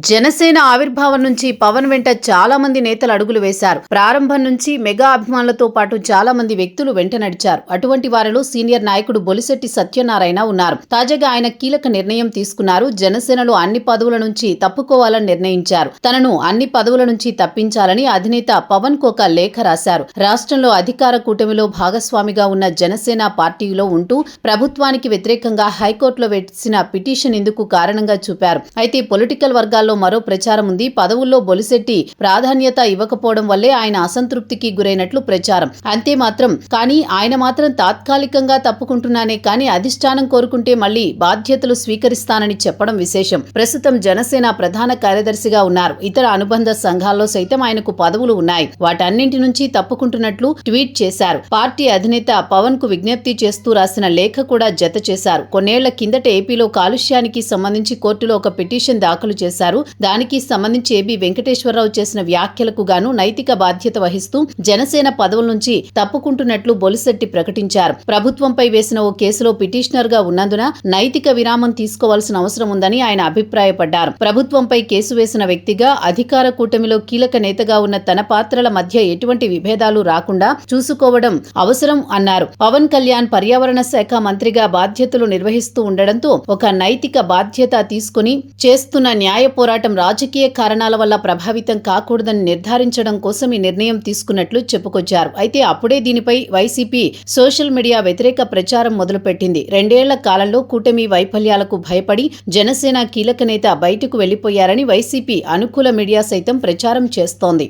జనసేన ఆవిర్భావం నుంచి పవన్ వెంట చాలా మంది నేతలు అడుగులు వేశారు. ప్రారంభం నుంచి మెగా అభిమానులతో పాటు చాలా మంది వ్యక్తులు వెంట నడిచారు. అటువంటి వారిలో సీనియర్ నాయకుడు బొలిశెట్టి సత్యనారాయణ ఉన్నారు. తాజాగా ఆయన కీలక నిర్ణయం తీసుకున్నారు. జనసేనలో అన్ని పదవుల నుంచి తప్పుకోవాలని నిర్ణయించారు. తనను అన్ని పదవుల నుంచి తప్పించాలని అధినేత పవన్ కు ఒక లేఖ రాశారు. రాష్ట్రంలో అధికార కూటమిలో భాగస్వామిగా ఉన్న జనసేన పార్టీలో ఉంటూ ప్రభుత్వానికి వ్యతిరేకంగా హైకోర్టులో వేసిన పిటిషన్ ఇందుకు కారణంగా చూపారు. అయితే పొలిటికల్ వర్గాల్లో మరో ప్రచారం ఉంది. పదవుల్లో బొలిశెట్టి ప్రాధాన్యత ఇవ్వకపోవడం వల్లే ఆయన అసంతృప్తికి గురైనట్లు ప్రచారం. అంతే మాత్రం కానీ ఆయన మాత్రం తాత్కాలికంగా తప్పుకుంటున్నానే కానీ అధిష్టానం కోరుకుంటే మళ్లీ బాధ్యతలు స్వీకరిస్తానని చెప్పడం విశేషం. ప్రస్తుతం జనసేన ప్రధాన కార్యదర్శిగా ఉన్నారు. ఇతర అనుబంధ సంఘాల్లో సైతం ఆయనకు పదవులు ఉన్నాయి. వాటన్నింటి నుంచి తప్పుకుంటున్నట్లు ట్వీట్ చేశారు. పార్టీ అధినేత పవన్ కు విజ్ఞప్తి చేస్తూ రాసిన లేఖ కూడా జత చేశారు. కొన్నేళ్ల కిందట ఏపీలో కాలుష్యానికి సంబంధించి కోర్టులో ఒక పిటిషన్ దాఖలు చేశారు. దానికి సంబంధించి ఏబీ వెంకటేశ్వరరావు చేసిన వ్యాఖ్యలకు గాను నైతిక బాధ్యత వహిస్తూ జనసేన పదవుల నుంచి తప్పుకుంటున్నట్లు బొలిశెట్టి ప్రకటించారు. ప్రభుత్వంపై వేసిన ఓ కేసులో పిటిషనర్ గా ఉన్నందున నైతిక విరామం తీసుకోవాల్సిన అవసరం ఉందని ఆయన అభిప్రాయపడ్డారు. ప్రభుత్వంపై కేసు వేసిన వ్యక్తిగా అధికార కూటమిలో కీలక నేతగా ఉన్న తన పాత్రల మధ్య ఎటువంటి విభేదాలు రాకుండా చూసుకోవడం అవసరం అన్నారు. పవన్ కళ్యాణ్ పర్యావరణ శాఖ మంత్రిగా బాధ్యతలు నిర్వహిస్తూ ఉండడంతో ఒక నైతిక బాధ్యత తీసుకుని చేస్తున్న న్యాయ పోరాటం రాజకీయ కారణాల వల్ల ప్రభావితం కాకూడదని నిర్ధారించడం కోసం ఈ నిర్ణయం తీసుకున్నట్లు చెప్పుకొచ్చారు. అయితే అప్పుడే దీనిపై వైసీపీ సోషల్ మీడియా వ్యతిరేక ప్రచారం మొదలుపెట్టింది. 2 ఏళ్ల కాలంలో కూటమి వైఫల్యాలకు భయపడి జనసేన కీలక నేత బయటకు వెళ్లిపోయారని వైసీపీ అనుకూల మీడియా సైతం ప్రచారం చేస్తోంది.